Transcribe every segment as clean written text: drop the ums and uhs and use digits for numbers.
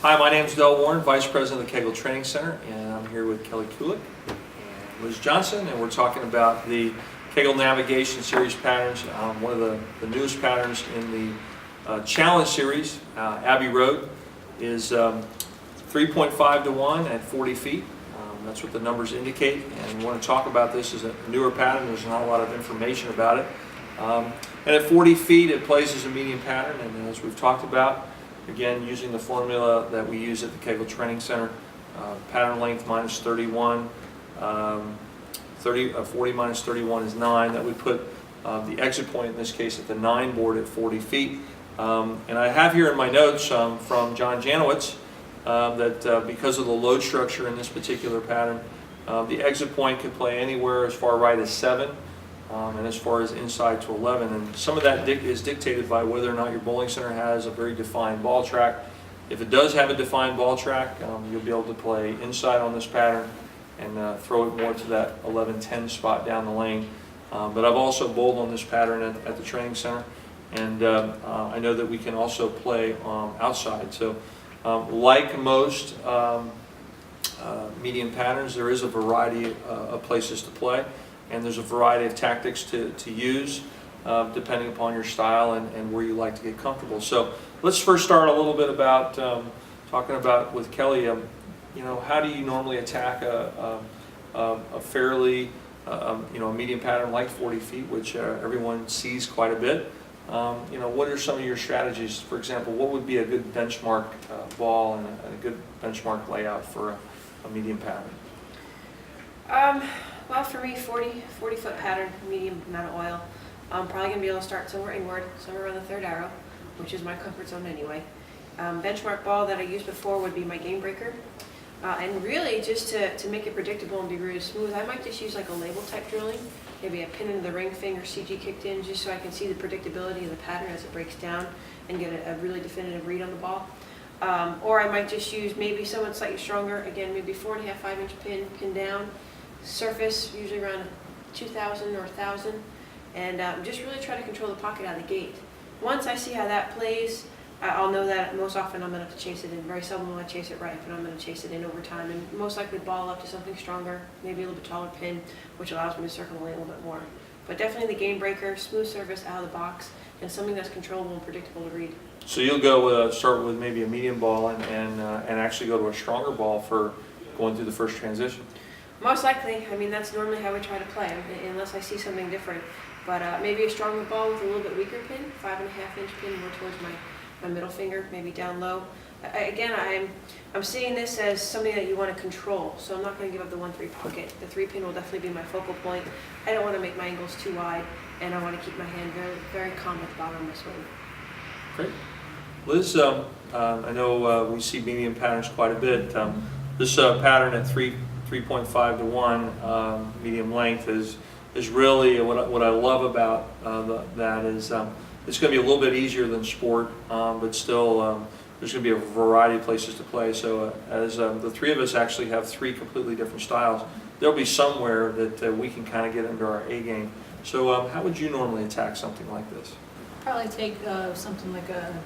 Hi, my name is Del Warren, Vice President of the Kegel Training Center, and I'm here with Kelly Kulik and Liz Johnson, and we're talking about the Kegel Navigation Series patterns. One of the newest patterns in the Challenge Series, Abbey Road, is 3.5 to 1 at 40 feet. That's what the numbers indicate, and we want to talk about this as a newer pattern. There's not a lot of information about it. And at 40 feet, it plays as a medium pattern, and as we've talked about, again, using the formula that we use at the Kegel Training Center, pattern length minus 31, 40 minus 31 is 9. That would put the exit point, in this case, at the 9 board at 40 feet. And I have here in my notes from John Janowitz that because of the load structure in this particular pattern, the exit point could play anywhere as far right as 7. And as far as inside to 11, and some of that is dictated by whether or not your bowling center has a very defined ball track. If it does have a defined ball track, you'll be able to play inside on this pattern and throw it more to that 11-10 spot down the lane. But I've also bowled on this pattern at the training center, and I know that we can also play outside. So like most medium patterns, there is a variety of places to play. And there's a variety of tactics to use depending upon your style and where you like to get comfortable. So let's first start a little bit about talking about with Kelly, how do you normally attack a fairly, a medium pattern like 40 feet, which everyone sees quite a bit. What are some of your strategies? For example, what would be a good benchmark ball and a good benchmark layout for a medium pattern? Well, for me, 40-foot pattern, medium amount of oil. I'm probably going to be able to start somewhere inward, somewhere around the third arrow, which is my comfort zone anyway. Benchmark ball that I used before would be my game breaker. And really, just to make it predictable and be really smooth, I might just use like a label type drilling, maybe a pin into the ring finger, CG kicked in, just so I can see the predictability of the pattern as it breaks down and get a really definitive read on the ball. Or I might just use maybe someone slightly stronger, again, maybe 4.5, 5-inch pin down. Surface usually around 2,000 or 1,000, and just really try to control the pocket out of the gate. Once I see how that plays, I'll know that most often I'm going to have to chase it in. Very seldom will I chase it right, but I'm going to chase it in over time, and most likely ball up to something stronger, maybe a little bit taller pin, which allows me to circle the lane a little bit more. But definitely the game breaker, smooth surface out of the box, and something that's controllable and predictable to read. So you'll go start with maybe a medium ball and actually go to a stronger ball for going through the first transition. Most likely. I mean, that's normally how we try to play, unless I see something different. But maybe a stronger ball with a little bit weaker pin, 5.5-inch pin more towards my middle finger, maybe down low. Again, I'm seeing this as something that you want to control, so I'm not going to give up the 1-3 pocket. The 3 pin will definitely be my focal point. I don't want to make my angles too wide, and I want to keep my hand very, very calm at the bottom of my swing. Great. Liz, I know we see medium patterns quite a bit. This pattern at 3.5 to 1 medium length is really what I love about that is it's going to be a little bit easier than sport, but still there's going to be a variety of places to play. So as the three of us actually have 3 completely different styles, there'll be somewhere that we can kind of get into our A game. So how would you normally attack something like this? Probably take something like a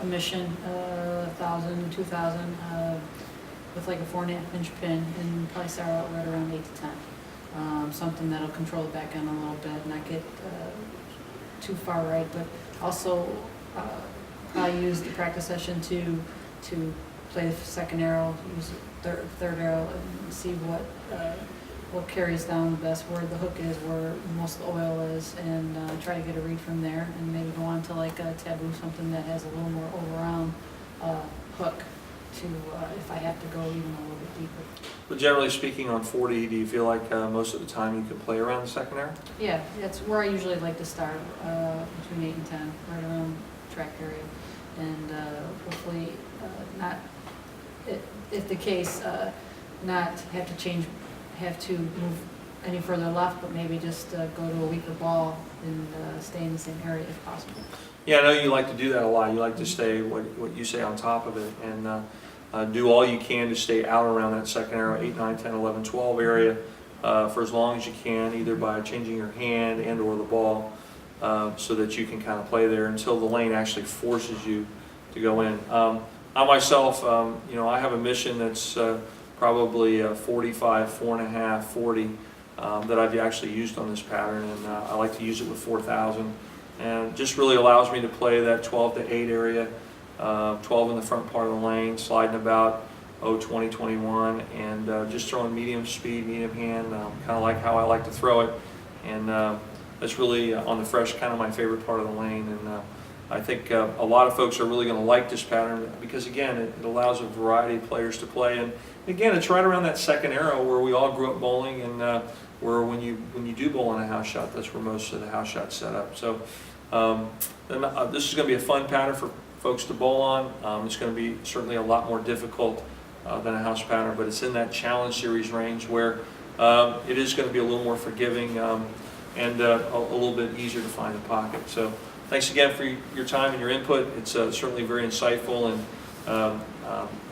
mission, 1,000, 2,000. With like a 4.5-inch pin, and probably start out right around 8 to 10. Something that'll control the back end a little bit, not get too far right, but also probably use the practice session to play the second arrow, use the third arrow, and see what carries down the best, where the hook is, where most of the oil is, and try to get a read from there, and maybe go on to like a taboo, something that has a little more all-around hook. If I have to go even a little bit deeper. But generally speaking, on 40, do you feel like most of the time you can play around the second arrow? Yeah, that's where I usually like to start, between 8 and 10, right around track area, and hopefully not, if the case, not have to move any further left, but maybe just go to a weaker ball and stay in the same area if possible. Yeah, I know you like to do that a lot. You like to stay, what you say, on top of it, and do all you can to stay out around that second arrow, 8, 9, 10, 11, 12 area for as long as you can, either by changing your hand and or the ball, so that you can kind of play there until the lane actually forces you to go in. I myself, I have a mission that's probably 45, 4.5, 40 that I've actually used on this pattern, and I like to use it with 4,000. And it just really allows me to play that 12 to 8 area, 12 in the front part of the lane, sliding about 20, 21, and just throwing medium speed, medium hand, kind of like how I like to throw it. And that's really on the fresh, kind of my favorite part of the lane. And I think a lot of folks are really going to like this pattern because, again, it allows a variety of players to play. And again, it's right around that second arrow where we all grew up bowling, and where when you do bowl on a house shot, that's where most of the house shots set up. So this is going to be a fun pattern for folks to bowl on. It's going to be certainly a lot more difficult than a house pattern, but it's in that challenge series range where it is going to be a little more forgiving and a little bit easier to find the pocket. So thanks again for your time and your input. It's certainly very insightful, and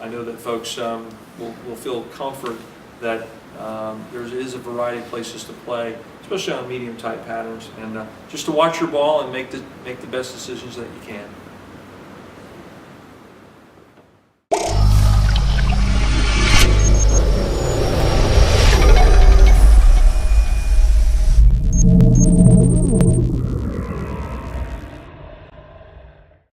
I know that folks will feel comfort that there is a variety of places to play, especially on medium type patterns, and just to watch your ball and make the best decisions that you can.